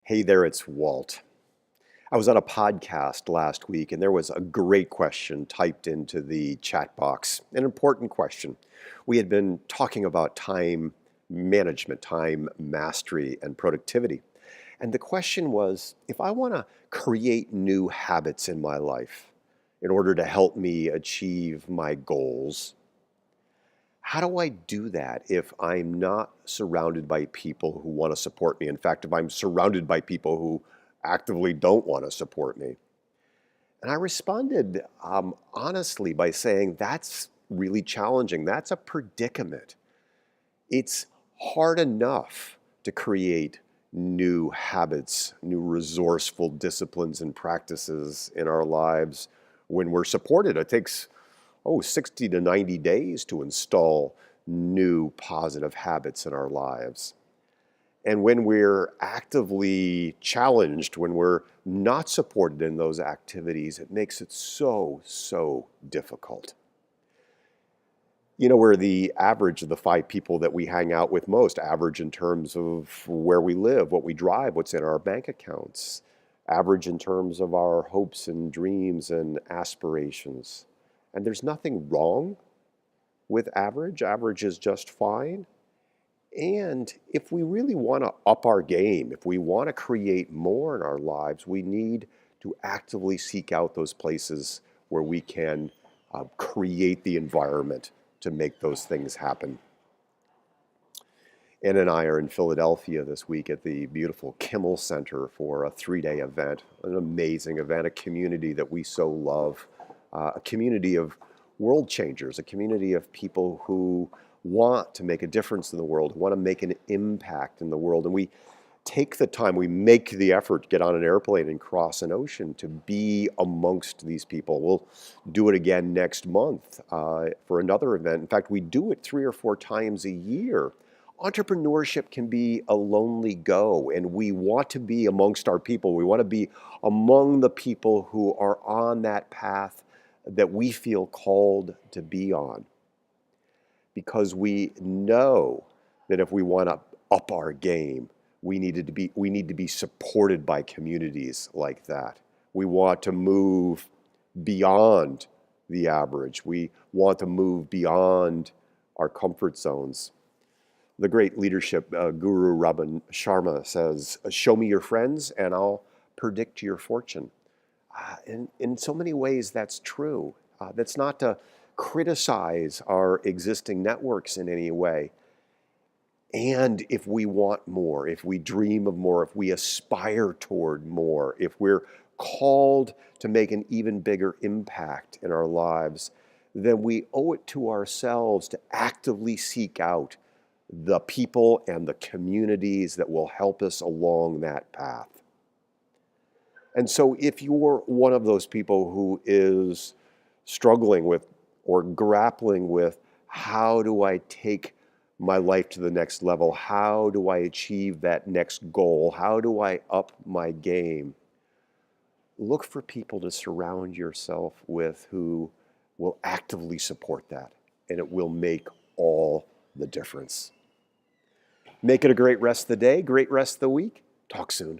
Hey there, it's Walt. I was on a podcast last week and there was a great question typed into the chat box, an important question. We had been talking about time management, time mastery, and productivity. And the question was, if I want to create new habits in my life in order to help me achieve my goals, how do I do that if I'm not surrounded by people who want to support me? In fact, if I'm surrounded by people who actively don't want to support me? And I responded honestly by saying that's really challenging. That's a predicament. It's hard enough to create new habits, new resourceful disciplines and practices in our lives when we're supported. It takes 60 to 90 days to install new positive habits in our lives. And when we're actively challenged, when we're not supported in those activities, it makes it so difficult. You know, we're the average of the 5 people that we hang out with most, average in terms of where we live, what we drive, what's in our bank accounts, average in terms of our hopes and dreams and aspirations. And there's nothing wrong with average. Average is just fine. And if we really want to up our game, if we want to create more in our lives, we need to actively seek out those places where we can create the environment to make those things happen. Ann and I are in Philadelphia this week at the beautiful Kimmel Center for a 3-day event, an amazing event, a community that we so love. A community of world changers, a community of people who want to make a difference in the world, who want to make an impact in the world. And we take the time, we make the effort to get on an airplane and cross an ocean to be amongst these people. We'll do it again next month for another event. In fact, we do it 3 or 4 times a year. Entrepreneurship can be a lonely go, and we want to be amongst our people. We want to be among the people who are on that path that we feel called to be on, because we know that if we want to up our game, we need to be supported by communities like that. We want to move beyond the average. We want to move beyond our comfort zones. The great leadership guru 𝗪𝗓𝗒 Sharma says, "Show me your friends and I'll predict your fortune." In so many ways, that's true. That's not to criticize our existing networks in any way. And if we want more, if we dream of more, if we aspire toward more, if we're called to make an even bigger impact in our lives, then we owe it to ourselves to actively seek out the people and the communities that will help us along that path. And so if you're one of those people who is struggling with or grappling with, how do I take my life to the next level? How do I achieve that next goal? How do I up my game? Look for people to surround yourself with who will actively support that, and it will make all the difference. Make it a great rest of the day, great rest of the week. Talk soon.